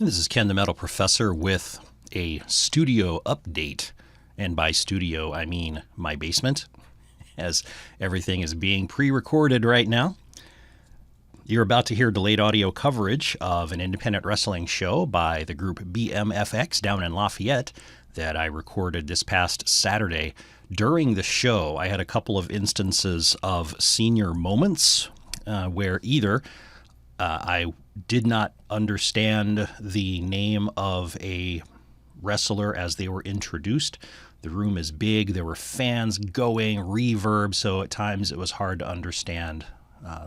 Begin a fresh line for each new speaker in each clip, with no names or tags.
This is Ken the Metal Professor with a studio update. And by studio, I mean my basement, as everything is being pre-recorded right now. You're about to hear delayed audio coverage of an independent wrestling show by the group BMFX down in Lafayette that I recorded this past Saturday. During the show, I had a couple of instances of senior moments where either I did not understand the name of a wrestler as they were introduced. The room is big. There were fans going, reverb, so at times it was hard to understand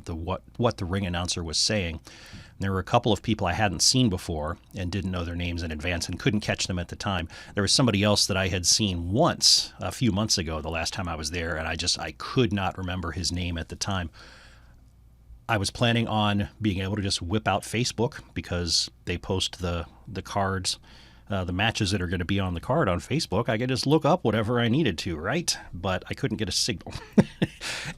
what the ring announcer was saying. And there were a couple of people I hadn't seen before and didn't know their names in advance and couldn't catch them at the time. There was somebody else that I had seen once a few months ago, the last time I was there, and I could not remember his name at the time. I was planning on being able to just whip out Facebook because they post the cards, the matches that are going to be on the card on Facebook. I could just look up whatever I needed to, right? But I couldn't get a signal.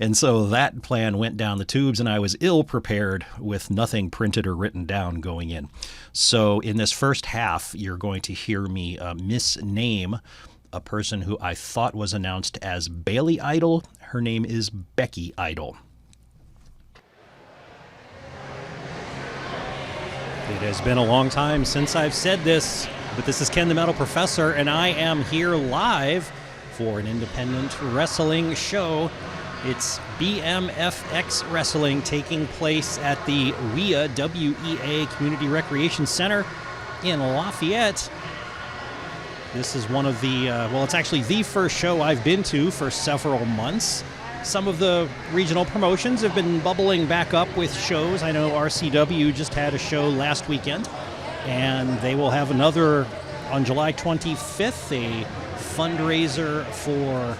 And so that plan went down the tubes, and I was ill prepared with nothing printed or written down going in. So in this first half, you're going to hear me misname a person who I thought was announced as Bailey Idol. Her name is Becky Idol. It has been a long time since I've said this, but this is Ken the Metal Professor, and I am here live for an independent wrestling show. It's BMFX Wrestling taking place at the WEA Community Recreation Center in Lafayette. This is one of the, it's actually the first show I've been to for several months. Some of the regional promotions have been bubbling back up with shows. I know RCW just had a show last weekend, and they will have another on July 25th, a fundraiser for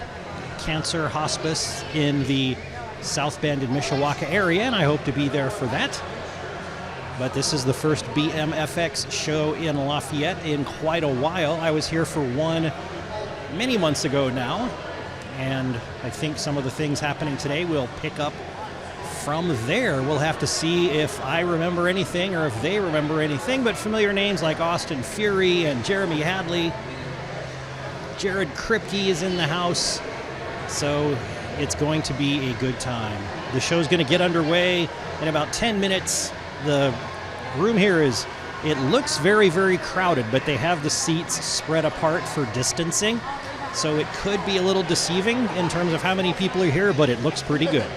cancer hospice in the South Bend and Mishawaka area, and I hope to be there for that. But this is the first BMFX show in Lafayette in quite a while. I was here for one many months ago now, and I think some of the things happening today will pick up from there. We'll have to see if I remember anything or if they remember anything, but familiar names like Austin Fury and Jeremy Hadley. Jared Kripke is in the house, so it's going to be a good time. The show's going to get underway in about 10 minutes. The room here it looks very, very crowded, but they have the seats spread apart for distancing. So it could be a little deceiving in terms of how many people are here, but it looks pretty good.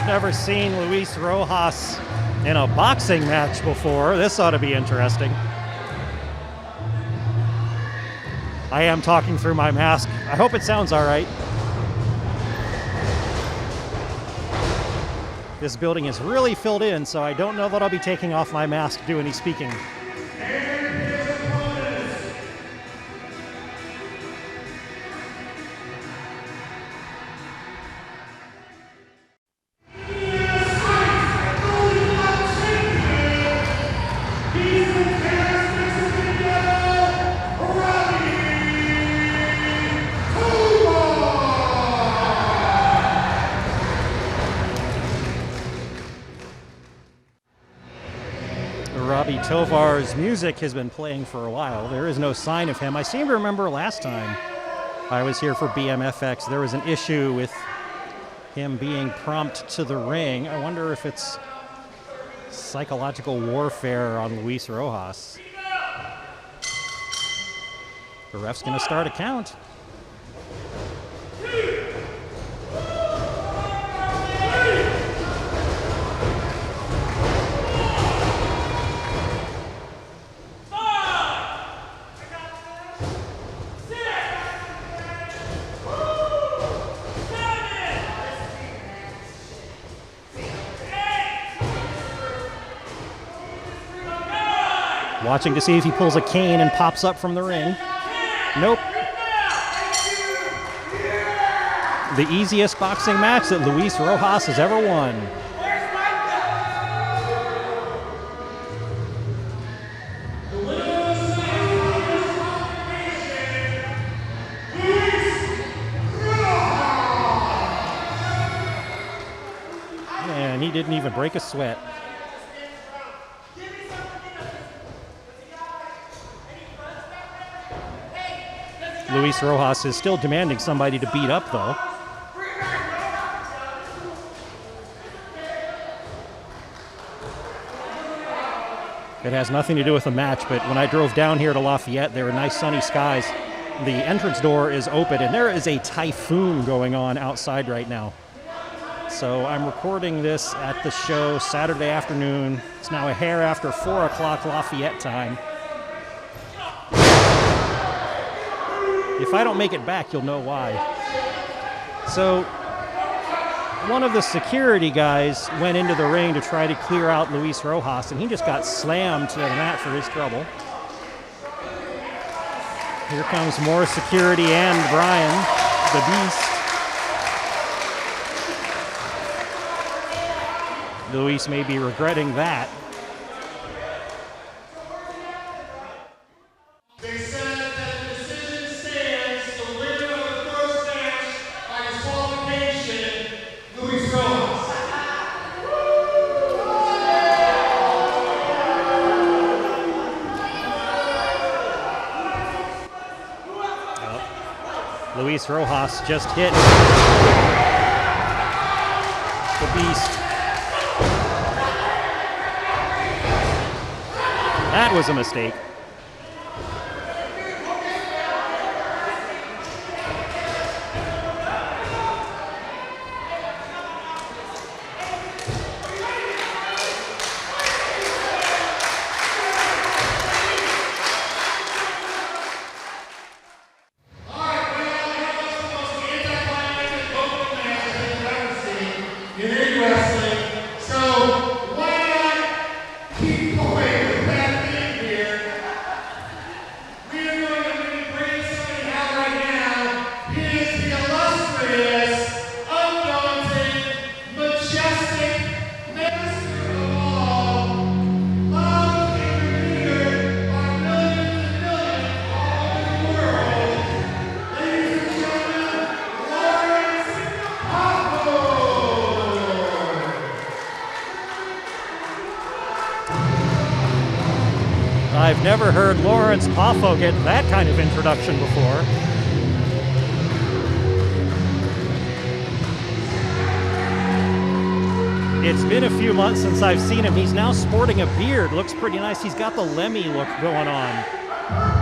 I've never seen Luis Rojas in a boxing match before. This ought to be interesting. I am talking through my mask. I hope it sounds all right. This building is really filled in, so I don't know that I'll be taking off my mask to do any speaking. Tovar's music has been playing for a while. There is no sign of him. I seem to remember last time I was here for BMFX, there was an issue with him being prompt to the ring. I wonder if it's psychological warfare on Luis Rojas. The ref's going to start a count. Watching to see if he pulls a cane and pops up from the ring. Nope. The easiest boxing match that Luis Rojas has ever won. And he didn't even break a sweat. Luis Rojas is still demanding somebody to beat up, though. It has nothing to do with the match, but when I drove down here to Lafayette, there were nice sunny skies. The entrance door is open, and there is a typhoon going on outside right now. So I'm recording this at the show Saturday afternoon. It's now a hair after 4 o'clock Lafayette time. If I don't make it back, you'll know why. So one of the security guys went into the ring to try to clear out Luis Rojas, and he just got slammed to the mat for his trouble. Here comes more security and Brian, the Beast. Luis may be regretting that. Luis Rojas just hit the Beast. That was a mistake. I've never heard Lawrence Poffo get that kind of introduction before. It's been a few months since I've seen him. He's now sporting a beard. Looks pretty nice. He's got the Lemmy look going on.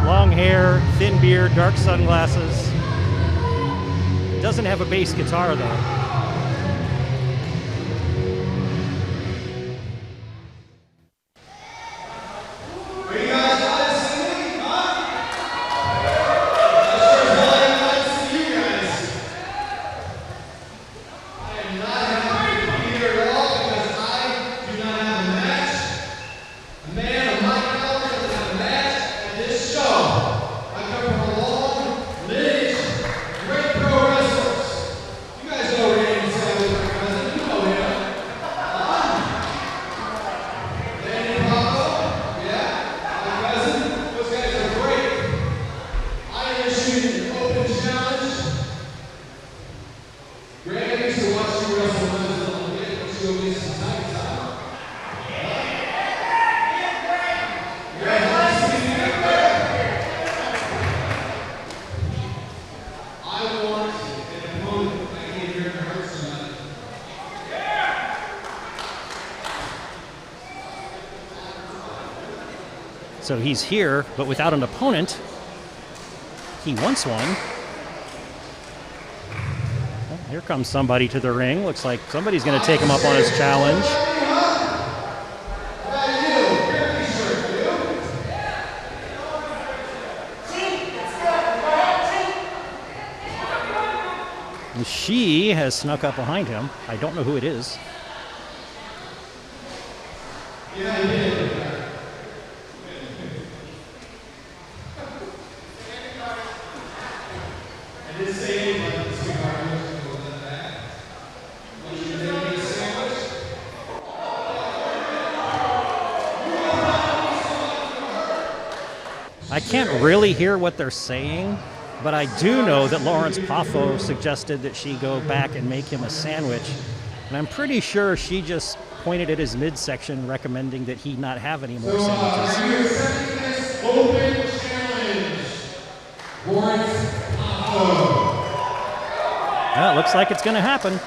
Long hair, thin beard, dark sunglasses. Doesn't have a bass guitar, though. So he's here, but without an opponent. He wants one. Well, here comes somebody to the ring. Looks like somebody's going to take him up on his challenge. And she has snuck up behind him. I don't know who it is. I can't really hear what they're saying, but I do know that Lawrence Poffo suggested that she go back and make him a sandwich. And I'm pretty sure she just pointed at his midsection, recommending that he not have any more sandwiches.
Open challenge. Lawrence Poffo.
Well, it looks like it's going to happen.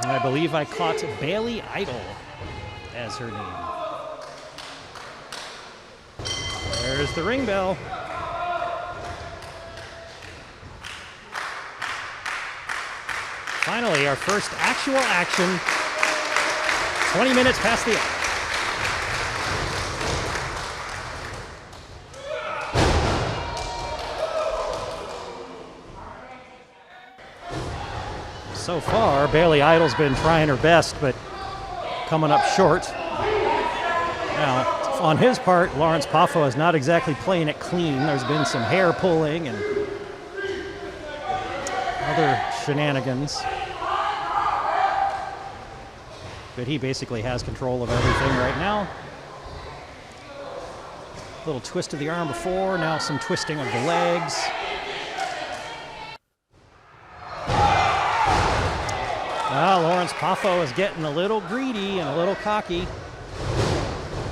I believe I caught Bailey Idol as her name. There's the ring bell. Finally, our first actual action. 20 minutes past the hour. So far, Bailey Idol's been trying her best, but coming up short. Now, on his part, Lawrence Poffo is not exactly playing it clean. There's been some hair pulling and other shenanigans. But he basically has control of everything right now. Little twist of the arm before, now some twisting of the legs. Well, Lawrence Poffo is getting a little greedy and a little cocky.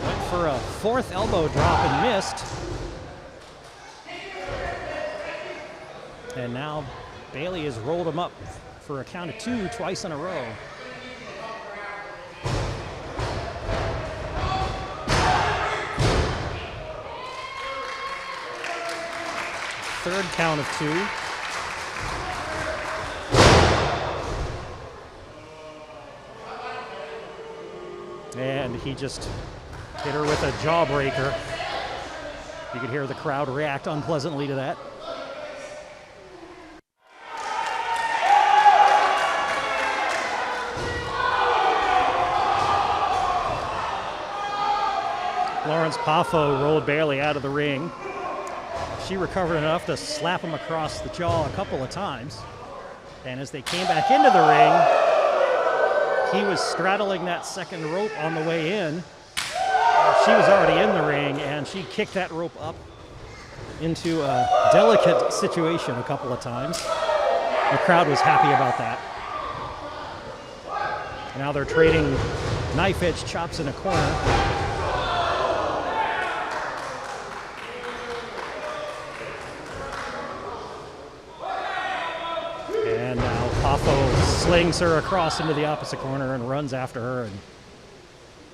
Went for a fourth elbow drop and missed. And now Bailey has rolled him up for a count of two twice in a row. Third count of two. And he just hit her with a jawbreaker. You could hear the crowd react unpleasantly to that. Lawrence Poffo rolled Bailey out of the ring. She recovered enough to slap him across the jaw a couple of times. And as they came back into the ring, he was straddling that second rope on the way in. She was already in the ring, and she kicked that rope up into a delicate situation a couple of times. The crowd was happy about that. Now they're trading knife-edge chops in a corner. And now Poffo slings her across into the opposite corner and runs after her and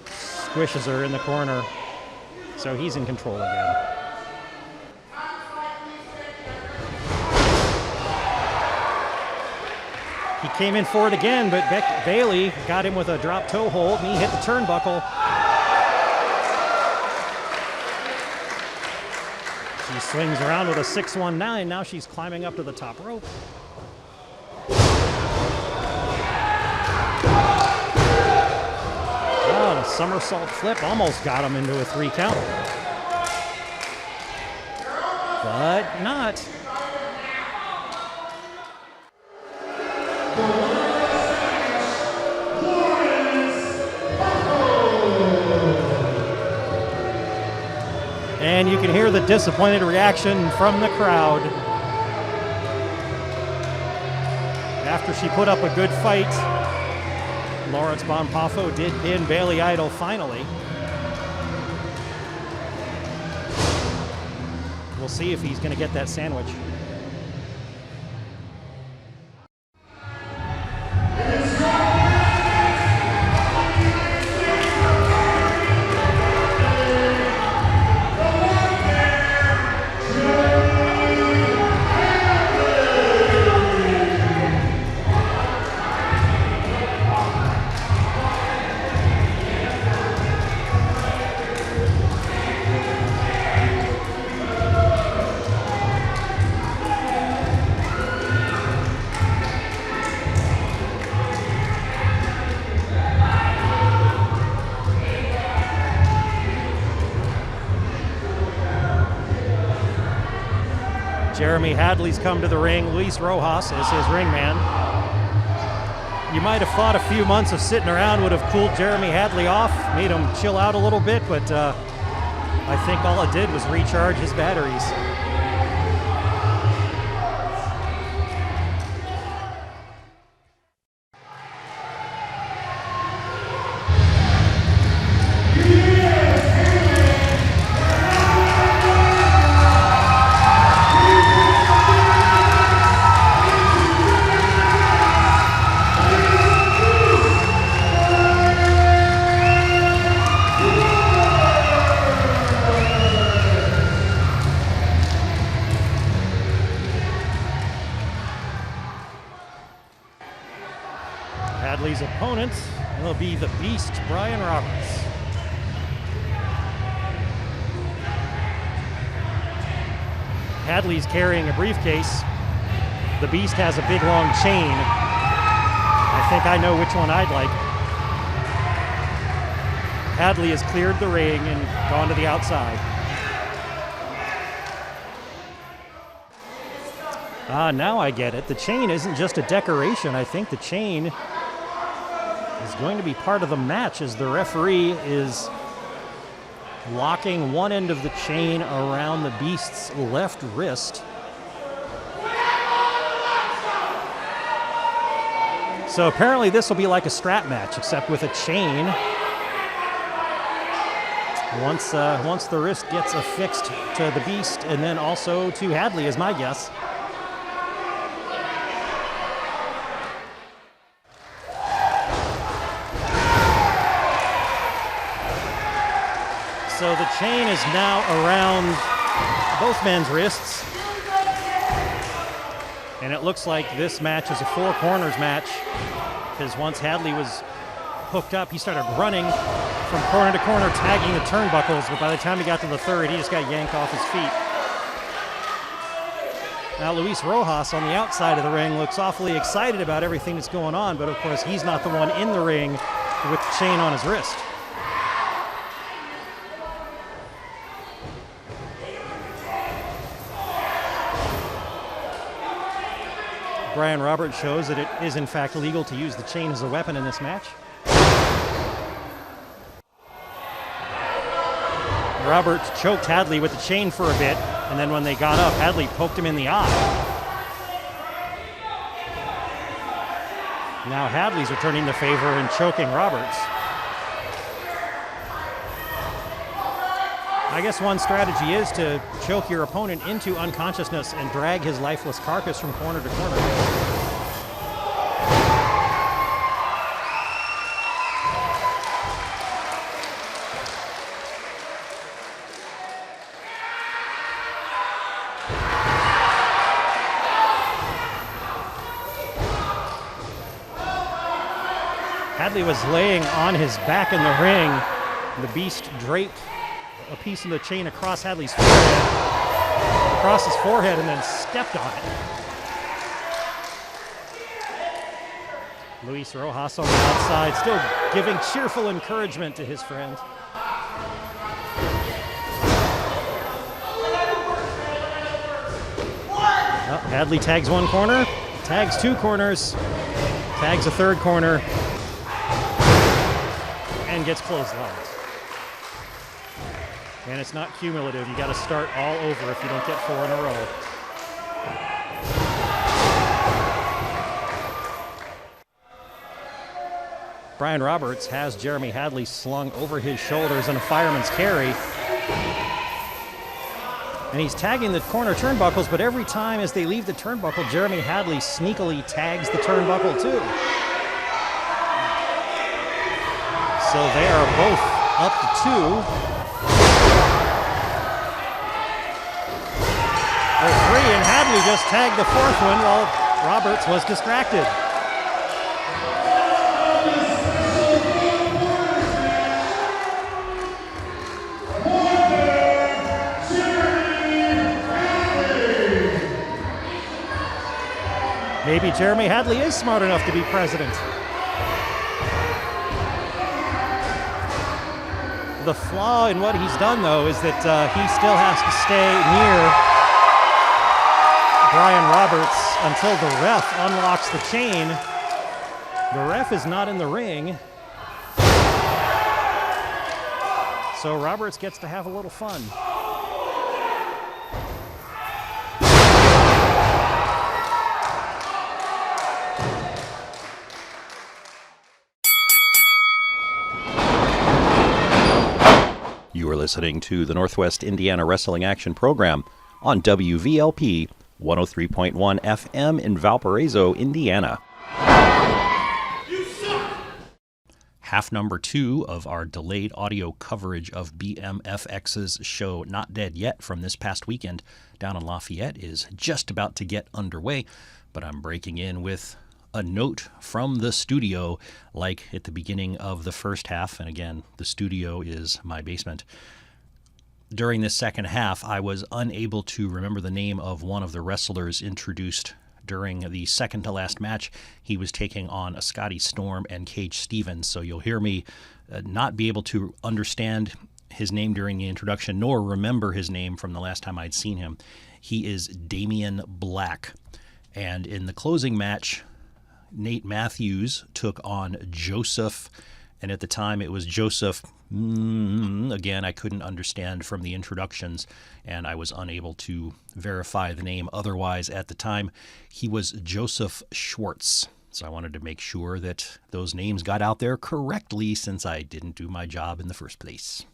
squishes her in the corner. So he's in control again. He came in for it again, but Bailey got him with a drop toe hold, and he hit the turnbuckle. She swings around with a 619. Now she's climbing up to the top rope. Oh, a somersault flip almost got him into a 3 count. But not. And you can hear the disappointed reaction from the crowd. After she put up a good fight, Lawrence Bonpafo did pin Bailey Idol finally. We'll see if he's going to get that sandwich. Jeremy Hadley's come to the ring. Luis Rojas is his ring man. You might have thought a few months of sitting around would have cooled Jeremy Hadley off, made him chill out a little bit, but I think all it did was recharge his batteries. Hadley's opponent will be the Beast, Brian Roberts. Hadley's carrying a briefcase. The Beast has a big long chain. I think I know which one I'd like. Hadley has cleared the ring and gone to the outside. Now I get it. The chain isn't just a decoration. I think the chain is going to be part of the match as the referee is locking one end of the chain around the Beast's left wrist. So apparently this will be like a strap match, except with a chain. Once the wrist gets affixed to the Beast, and then also to Hadley is my guess. So the chain is now around both men's wrists. And it looks like this match is a four corners match, because once Hadley was hooked up, he started running from corner to corner, tagging the turnbuckles, but by the time he got to the third, he just got yanked off his feet. Now Luis Rojas on the outside of the ring looks awfully excited about everything that's going on, but of course he's not the one in the ring with the chain on his wrist. Brian Roberts shows that it is in fact legal to use the chain as a weapon in this match. Roberts choked Hadley with the chain for a bit, and then when they got up, Hadley poked him in the eye. Now Hadley's returning the favor and choking Roberts. I guess one strategy is to choke your opponent into unconsciousness and drag his lifeless carcass from corner to corner. Hadley was laying on his back in the ring. The Beast draped a piece of the chain across Hadley's forehead, and then stepped on it. Luis Rojas on the outside, still giving cheerful encouragement to his friend. Oh, Hadley tags one corner, tags two corners, tags a third corner, and gets clotheslined. And it's not cumulative. You got to start all over if you don't get four in a row. Brian Roberts has Jeremy Hadley slung over his shoulders in a fireman's carry. And he's tagging the corner turnbuckles, but every time as they leave the turnbuckle, Jeremy Hadley sneakily tags the turnbuckle too. So they are both up to 3, and Hadley just tagged the 4th one while Roberts was distracted. Maybe Jeremy Hadley is smart enough to be president. The flaw in what he's done, though, is that he still has to stay near Brian Roberts until the ref unlocks the chain. The ref is not in the ring, so Roberts gets to have a little fun. You are listening to the Northwest Indiana Wrestling Action Program on WVLP 103.1 FM in Valparaiso, Indiana. Half number 2 of our delayed audio coverage of BMFX's show Not Dead Yet from this past weekend down in Lafayette is just about to get underway, but I'm breaking in with a note from the studio, like at the beginning of the first half. And again, the studio is my basement. During this second half, I was unable to remember the name of one of the wrestlers introduced during the second to last match. He was taking on a Scotty Storm and Cage Stevens. So you'll hear me not be able to understand his name during the introduction, nor remember his name from the last time I'd seen him. He is Damian Black. And in the closing match, Nate Matthews took on Joseph, and at the time it was Joseph. Again, I couldn't understand from the introductions, and I was unable to verify the name otherwise at the time. He was Joseph Schwartz, so I wanted to make sure that those names got out there correctly since I didn't do my job in the first place.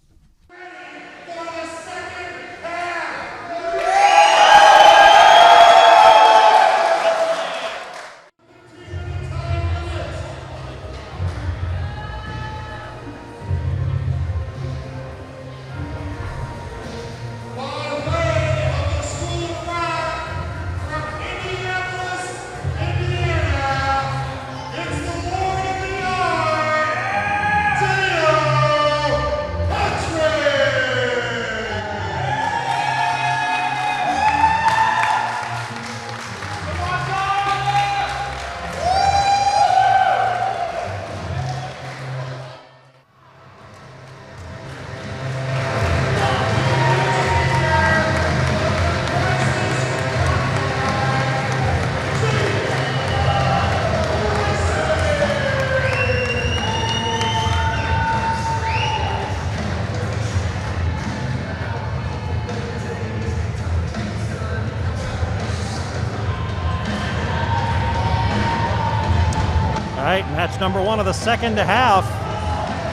All right, match number 1 of the second half.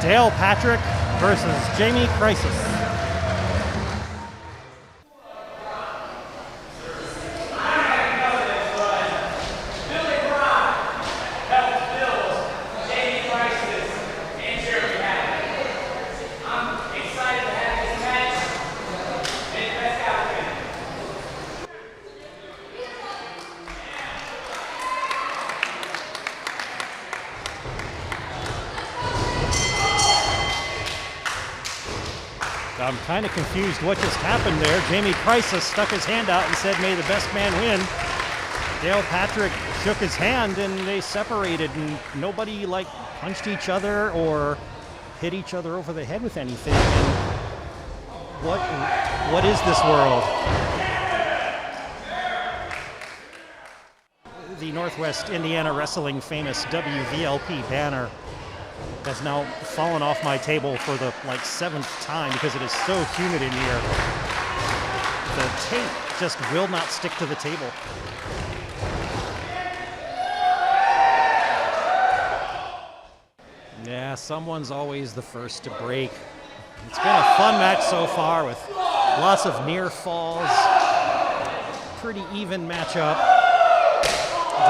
Dale Patrick versus Jamie Crisis. I'm kind of confused what just happened there. Jamie Crisis stuck his hand out and said, "May the best man win." Dale Patrick shook his hand and they separated, and nobody punched each other or hit each other over the head with anything. And what is this world? The Northwest Indiana Wrestling famous WVLP banner has now fallen off my table for the 7th time because it is so humid in here. The tape just will not stick to the table. Yeah, someone's always the first to break. It's been a fun match so far with lots of near falls. Pretty even matchup.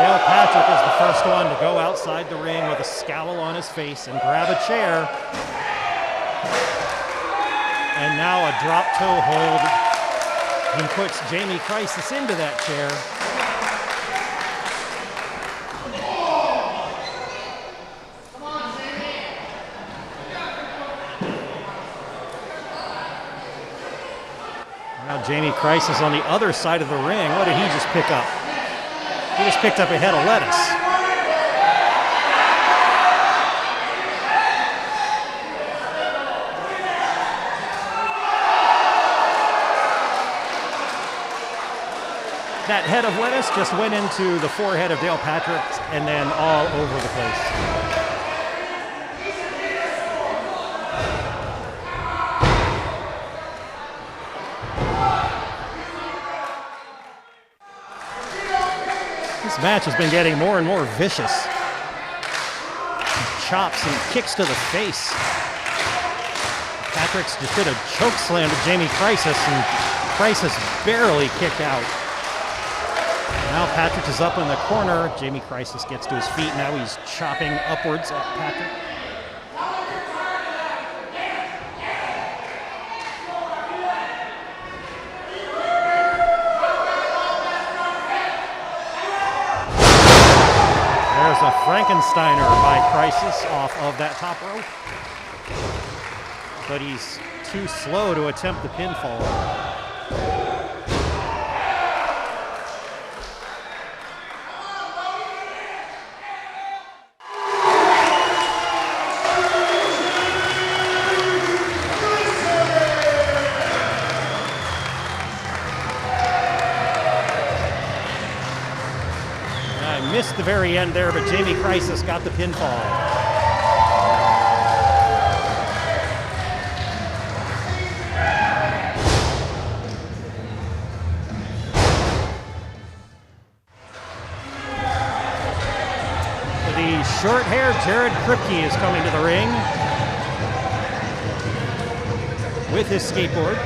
Dale Patrick is the first one to go outside the ring with a scowl on his face and grab a chair. And now a drop toe hold. He puts Jamie Crisis into that chair. Now Jamie Crisis on the other side of the ring. What did he just pick up? He just picked up a head of lettuce. That head of lettuce just went into the forehead of Dale Patrick and then all over the place. This match has been getting more and more vicious. Chops and kicks to the face. Patrick's just did a choke slam to Jamie Crisis, and Crisis barely kicked out. Now Patrick is up in the corner. Jamie Crisis gets to his feet. Now he's chopping upwards at Patrick. There's a Frankensteiner by Crisis off of that top rope. But he's too slow to attempt the pinfall. Missed the very end there, but Jamie Crisis got the pinfall. The short-haired Jared Kripke is coming to the ring with his skateboard.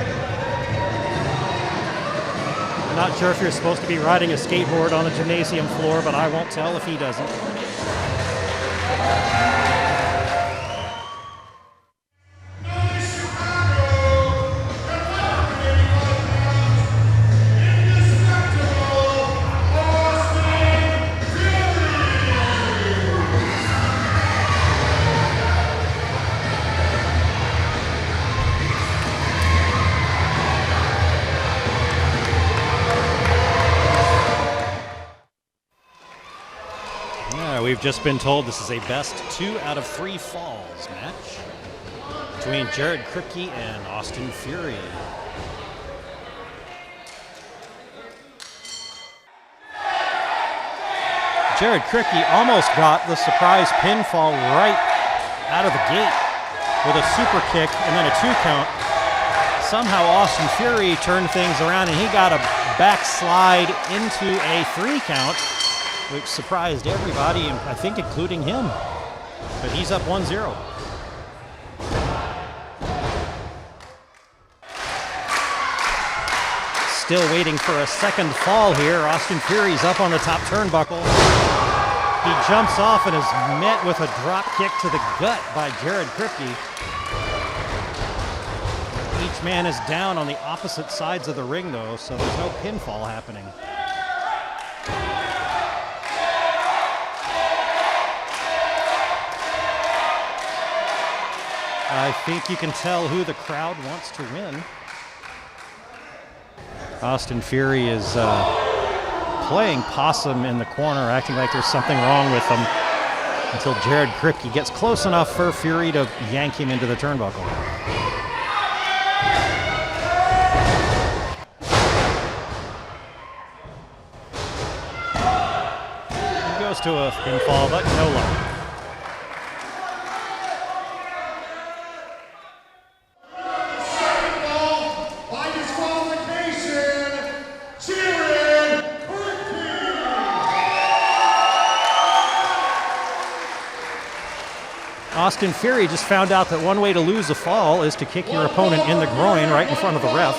Not sure if you're supposed to be riding a skateboard on a gymnasium floor, but I won't tell if he doesn't. We've just been told this is a best 2 out of 3 falls match between Jared Kripke and Austin Fury. Jared Kripke almost got the surprise pinfall right out of the gate with a super kick and then a 2 count. Somehow Austin Fury turned things around and he got a backslide into a 3 count. Which surprised everybody, I think including him. But he's up 1-0. Still waiting for a second fall here. Austin Fury's up on the top turnbuckle. He jumps off and is met with a drop kick to the gut by Jared Kripke. Each man is down on the opposite sides of the ring though, so there's no pinfall happening. I think you can tell who the crowd wants to win. Austin Fury is playing possum in the corner, acting like there's something wrong with him, until Jared Kripke gets close enough for Fury to yank him into the turnbuckle. He goes to a pinfall, but no luck. Austin Fury just found out that one way to lose a fall is to kick your opponent in the groin right in front of the ref.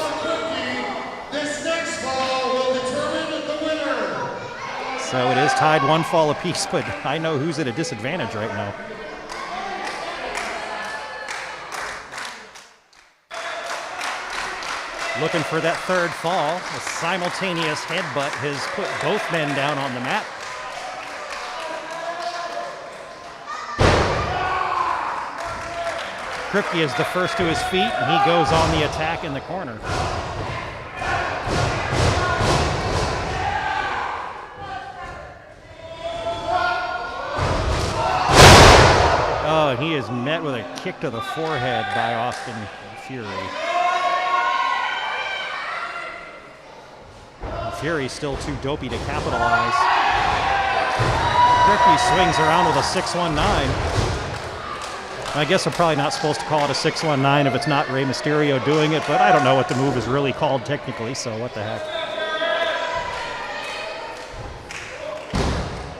This next fall will determine the winner.
So it is tied 1 fall apiece, but I know who's at a disadvantage right now. Looking for that third fall. A simultaneous headbutt has put both men down on the mat. Kripke is the first to his feet, and he goes on the attack in the corner. Oh, and he is met with a kick to the forehead by Austin Fury. Fury's still too dopey to capitalize. Kripke swings around with a 619. I guess I'm probably not supposed to call it a 619 if it's not Rey Mysterio doing it, but I don't know what the move is really called technically, so what the heck.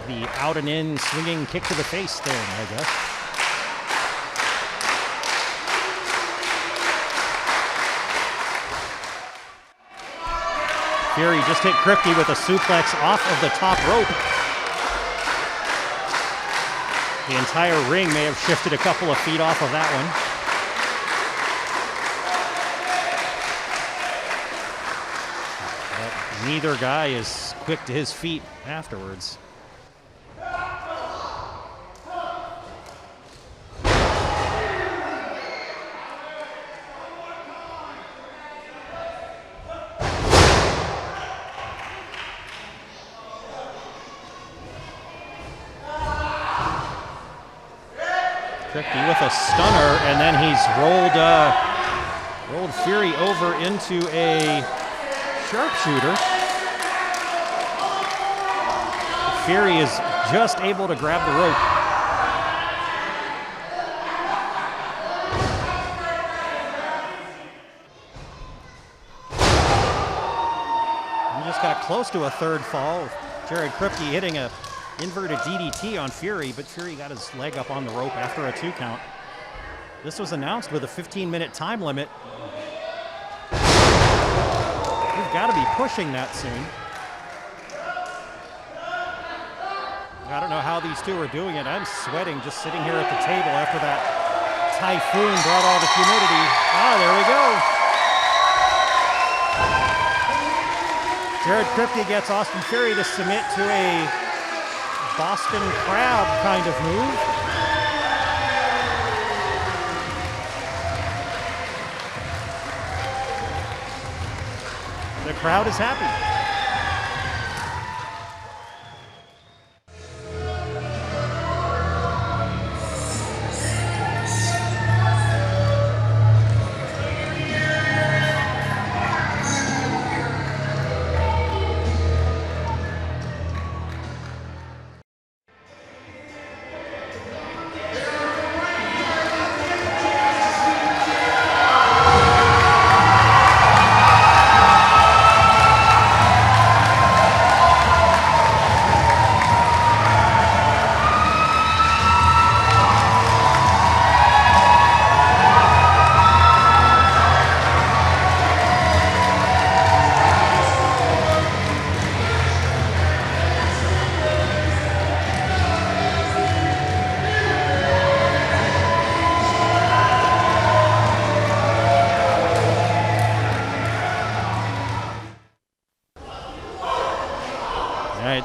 The out and in swinging kick to the face thing, I guess. Fury just hit Kripke with a suplex off of the top rope. The entire ring may have shifted a couple of feet off of that one. But neither guy is quick to his feet afterwards. Kripke with a stunner, and then he's rolled Fury over into a sharpshooter. Fury is just able to grab the rope. He just got close to a third fall. Jared Kripke hitting a inverted DDT on Fury, but Fury got his leg up on the rope after a 2 count. This was announced with a 15-minute time limit. We've got to be pushing that soon. I don't know how these two are doing it. I'm sweating just sitting here at the table after that typhoon brought all the humidity. Oh, there we go. Jared Kripke gets Austin Fury to submit to a Boston Crab kind of move. The crowd is happy.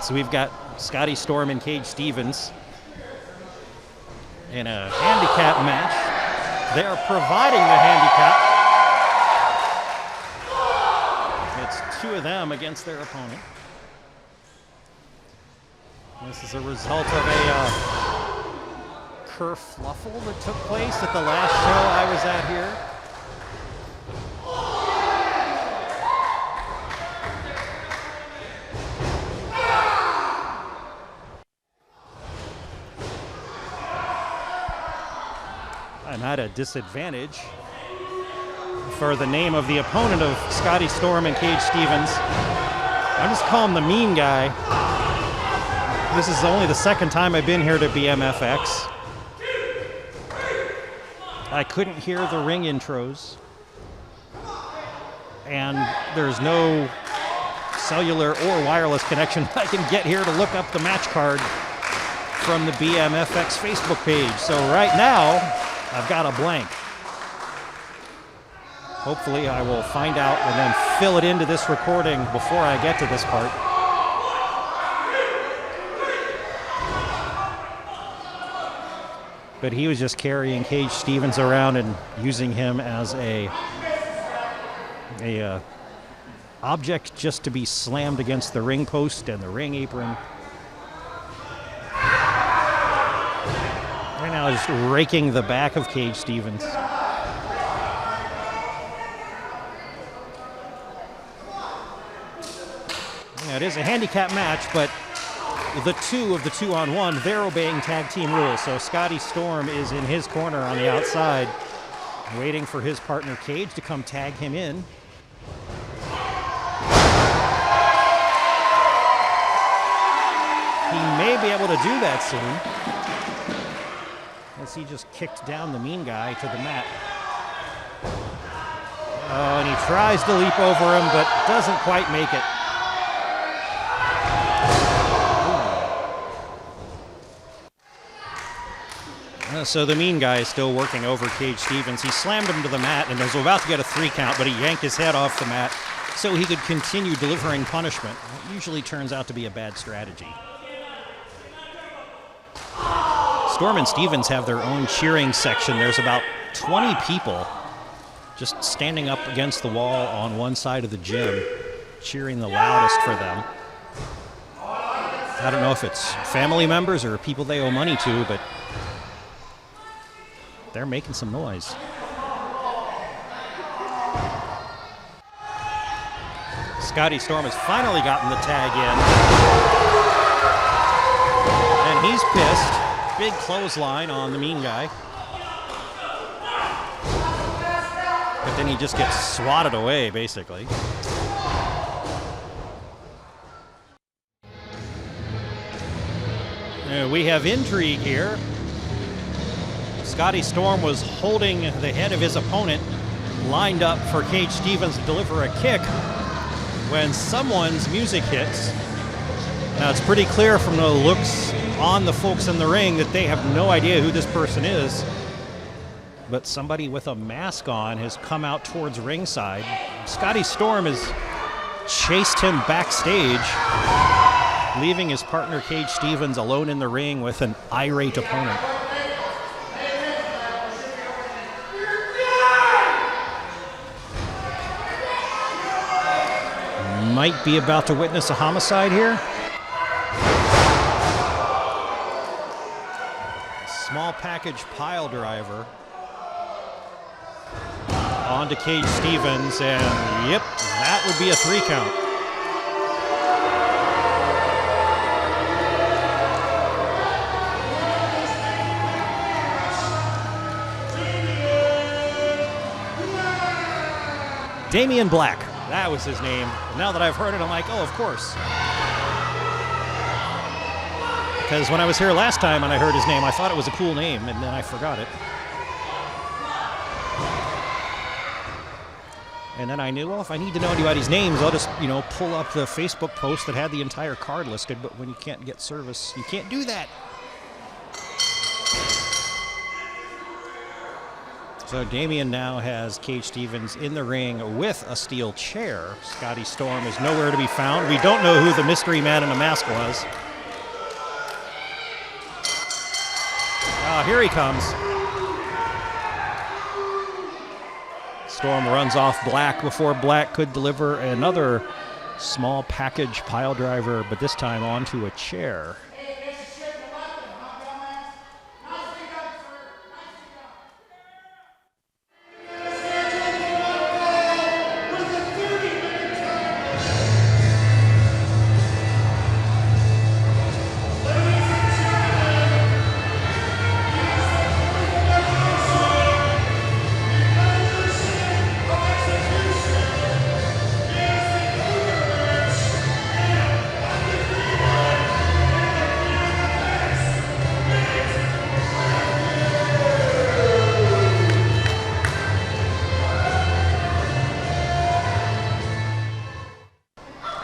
So we've got Scotty Storm and Cage Stevens in a handicap match. They are providing the handicap. It's 2 of them against their opponent. This is a result of a kerfluffle that took place at the last show I was at here. I'm at a disadvantage for the name of the opponent of Scotty Storm and Cage Stevens. I just call him the mean guy. This is only the second time I've been here to BMFX. I couldn't hear the ring intros. And there's no cellular or wireless connection I can get here to look up the match card from the BMFX Facebook page. So right now, I've got a blank. Hopefully I will find out and then fill it into this recording before I get to this part. But he was just carrying Cage Stevens around and using him as a object just to be slammed against the ring post and the ring apron. Right now, just raking the back of Cage Stevens. Yeah, it is a handicap match, but the two of the 2-on-1, they're obeying tag team rules. So Scotty Storm is in his corner on the outside, waiting for his partner Cage to come tag him in. He may be able to do that soon, as he just kicked down the mean guy to the mat. Oh, and he tries to leap over him, but doesn't quite make it. So the mean guy is still working over Cage Stevens. He slammed him to the mat and was about to get a 3 count, but he yanked his head off the mat so he could continue delivering punishment. It usually turns out to be a bad strategy. Storm and Stevens have their own cheering section. There's about 20 people just standing up against the wall on one side of the gym, cheering the loudest for them. I don't know if it's family members or people they owe money to, but they're making some noise. Scotty Storm has finally gotten the tag in. And he's pissed. Big clothesline on the mean guy. But then he just gets swatted away, basically. We have intrigue here. Scotty Storm was holding the head of his opponent, lined up for Cage Stevens to deliver a kick when someone's music hits. Now, it's pretty clear from the looks on the folks in the ring that they have no idea who this person is. But somebody with a mask on has come out towards ringside. Scotty Storm has chased him backstage, leaving his partner Cage Stevens alone in the ring with an irate opponent. Might be about to witness a homicide here. Small package pile driver onto Cage Stevens, and yep, that would be a 3 count. Damian Black, that was his name. Now that I've heard it, I'm like, oh, of course. Because when I was here last time and I heard his name, I thought it was a cool name, and then I forgot it. And then I knew, well, if I need to know anybody's names, I'll just, pull up the Facebook post that had the entire card listed. But when you can't get service, you can't do that. So Damian now has Cage Stevens in the ring with a steel chair. Scotty Storm is nowhere to be found. We don't know who the mystery man in a mask was. Here he comes. Storm runs off Black before Black could deliver another small package pile driver, but this time onto a chair.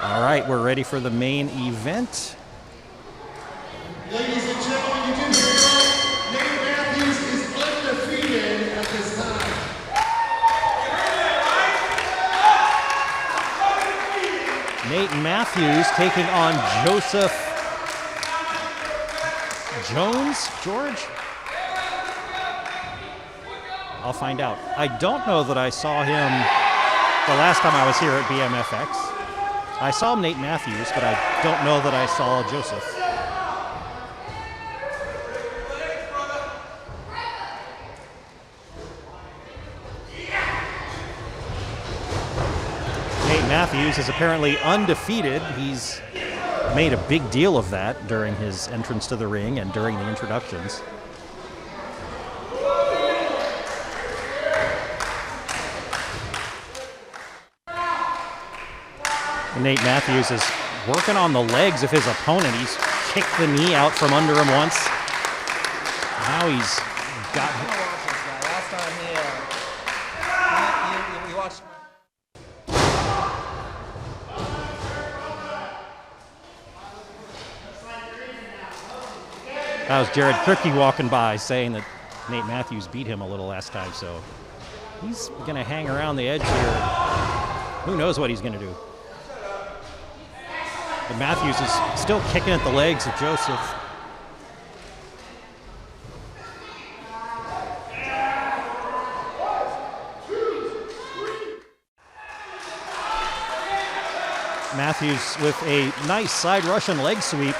All right, we're ready for the main event.
Ladies and gentlemen, you do hear that? Nate Matthews is undefeated at this time.
Nate Matthews taking on Joseph Jones, George? I'll find out. I don't know that I saw him the last time I was here at BMFX. I saw Nate Matthews, but I don't know that I saw Joseph. Nate Matthews is apparently undefeated. He's made a big deal of that during his entrance to the ring and during the introductions. Nate Matthews is working on the legs of his opponent. He's kicked the knee out from under him once. Now he's got...
Last time he watched...
That was Jared Kripke walking by saying that Nate Matthews beat him a little last time, so he's going to hang around the edge here. Who knows what he's going to do. But Matthews is still kicking at the legs of Joseph. Matthews with a nice side Russian leg sweep.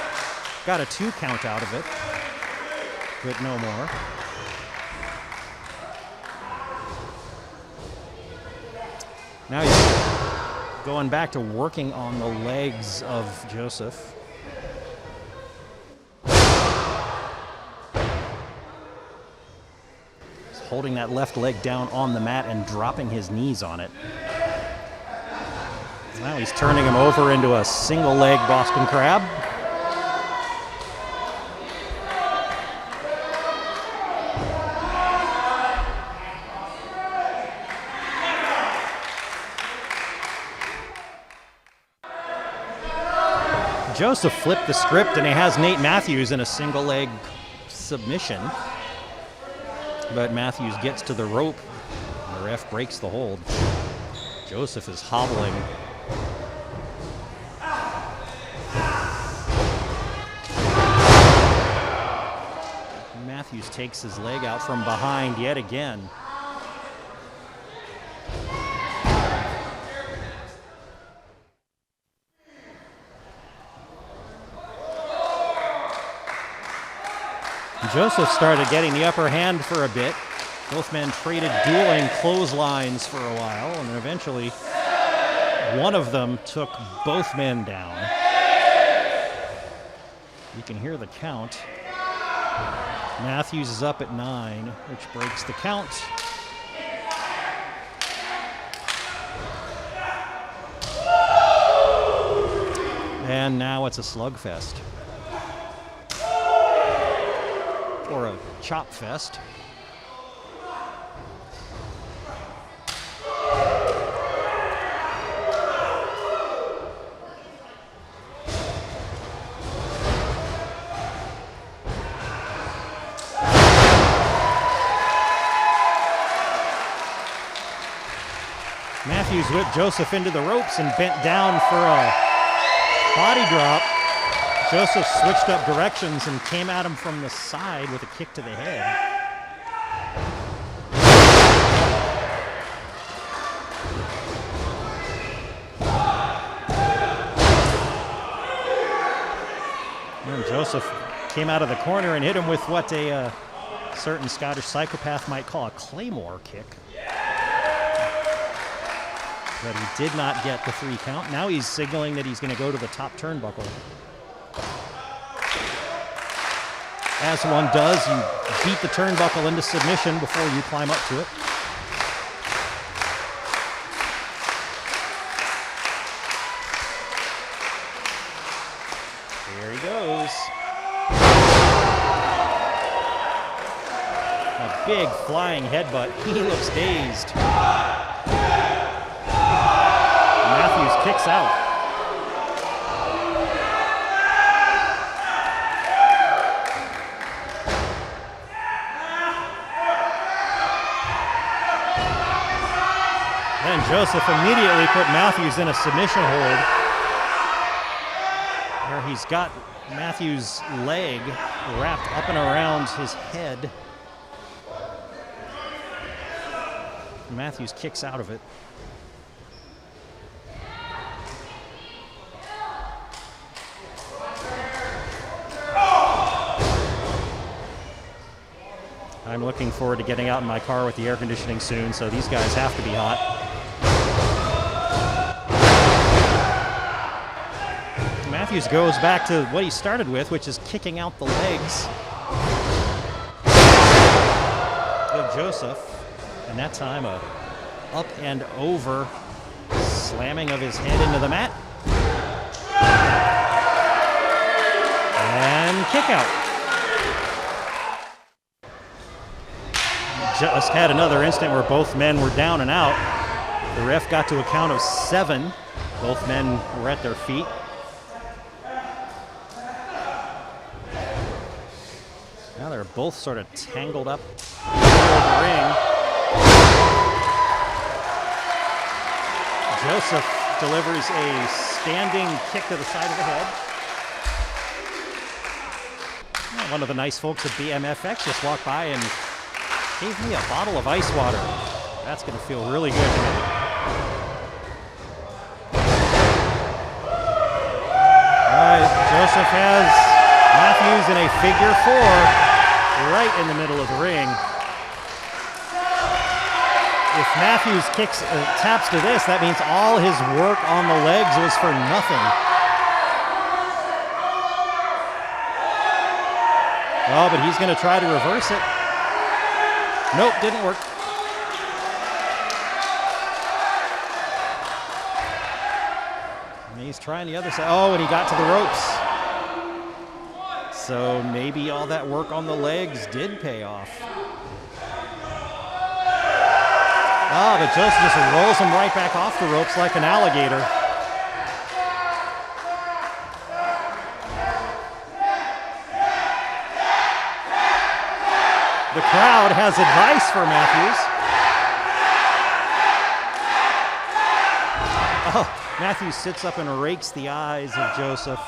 Got a 2 count out of it, but no more. Now he's going back to working on the legs of Joseph. He's holding that left leg down on the mat and dropping his knees on it. Now he's turning him over into a single leg Boston Crab. Joseph flipped the script and he has Nate Matthews in a single leg submission. But Matthews gets to the rope. The ref breaks the hold. Joseph is hobbling. Matthews takes his leg out from behind yet again. Joseph started getting the upper hand for a bit. Both men traded dueling clotheslines for a while, and then eventually one of them took both men down. You can hear the count. Matthews is up at 9, which breaks the count. And now it's a slugfest. Or a chop fest. Matthews whipped Joseph into the ropes and bent down for a body drop. Joseph switched up directions and came at him from the side with a kick to the head. And Joseph came out of the corner and hit him with what a certain Scottish psychopath might call a claymore kick. But he did not get the 3 count. Now he's signaling that he's going to go to the top turnbuckle. As one does, you beat the turnbuckle into submission before you climb up to it. There he goes. A big flying headbutt. He looks dazed. Matthews kicks out. Joseph immediately put Matthews in a submission hold, where he's got Matthews' leg wrapped up and around his head. Matthews kicks out of it. I'm looking forward to getting out in my car with the air conditioning soon, so these guys have to be hot. Matthews goes back to what he started with, which is kicking out the legs of Joseph. And that time a up and over slamming of his head into the mat. And kick out. Just had another instant where both men were down and out. The ref got to a count of 7. Both men were at their feet. Now they're both sort of tangled up in the ring. Joseph delivers a standing kick to the side of the head. One of the nice folks at BMFX just walked by and gave me a bottle of ice water. That's going to feel really good tonight. All right, Joseph has Matthews in a figure 4 right in the middle of the ring. If Matthews taps to this, that means all his work on the legs was for nothing. Oh, but he's going to try to reverse it. Nope, didn't work. And he's trying the other side. Oh, and he got to the ropes. So maybe all that work on the legs did pay off. Ah, but Joseph just rolls him right back off the ropes like an alligator. The crowd has advice for Matthews. Oh, Matthews sits up and rakes the eyes of Joseph.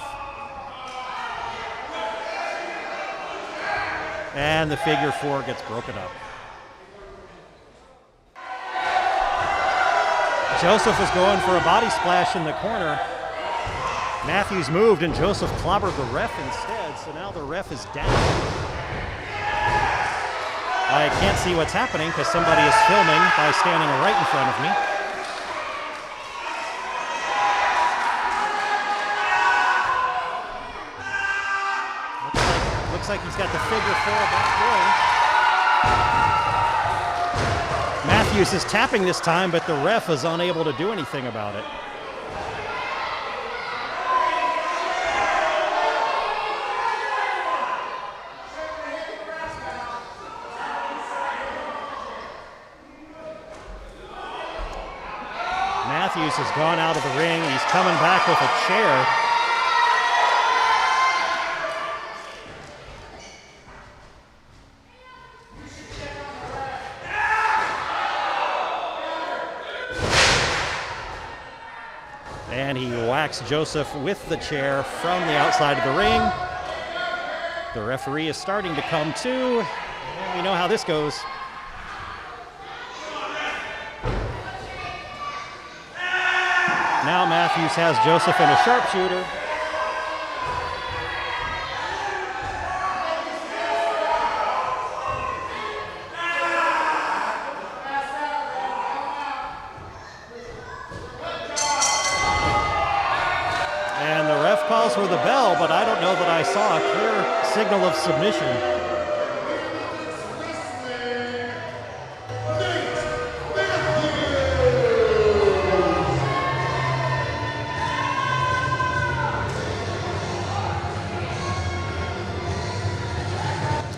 And the figure 4 gets broken up. Joseph was going for a body splash in the corner. Matthews moved and Joseph clobbered the ref instead, so now the ref is down. I can't see what's happening because somebody is filming by standing right in front of me. Looks like he's got the figure 4 back going. Matthews is tapping this time, but the ref is unable to do anything about it. Matthews has gone out of the ring. He's coming back with a chair. And he whacks Joseph with the chair from the outside of the ring. The referee is starting to come to, and we know how this goes. Now Matthews has Joseph in a sharpshooter. And the ref calls for the bell, but I don't know that I saw a clear signal of submission.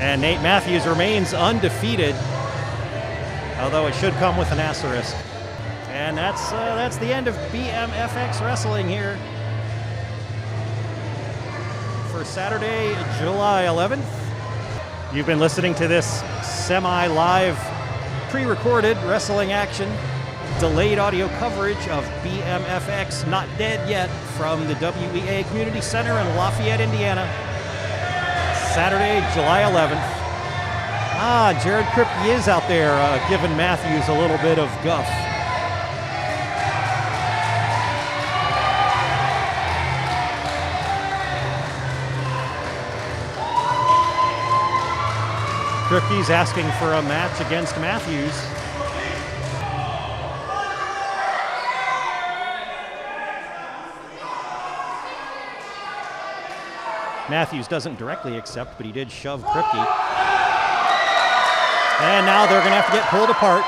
And Nate Matthews remains undefeated, although it should come with an asterisk. And that's the end of BMFX Wrestling here for Saturday, July 11th. You've been listening to this semi-live, pre-recorded wrestling action delayed audio coverage of BMFX Not Dead Yet from the WEA Community Center in Lafayette, Indiana. Saturday, July 11th. Jared Kripke is out there giving Matthews a little bit of guff. Kripke's asking for a match against Matthews. Matthews doesn't directly accept, but he did shove Kripke. And now they're going to have to get pulled apart.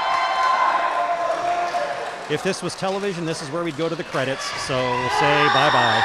If this was television, this is where we'd go to the credits, so we'll say bye-bye.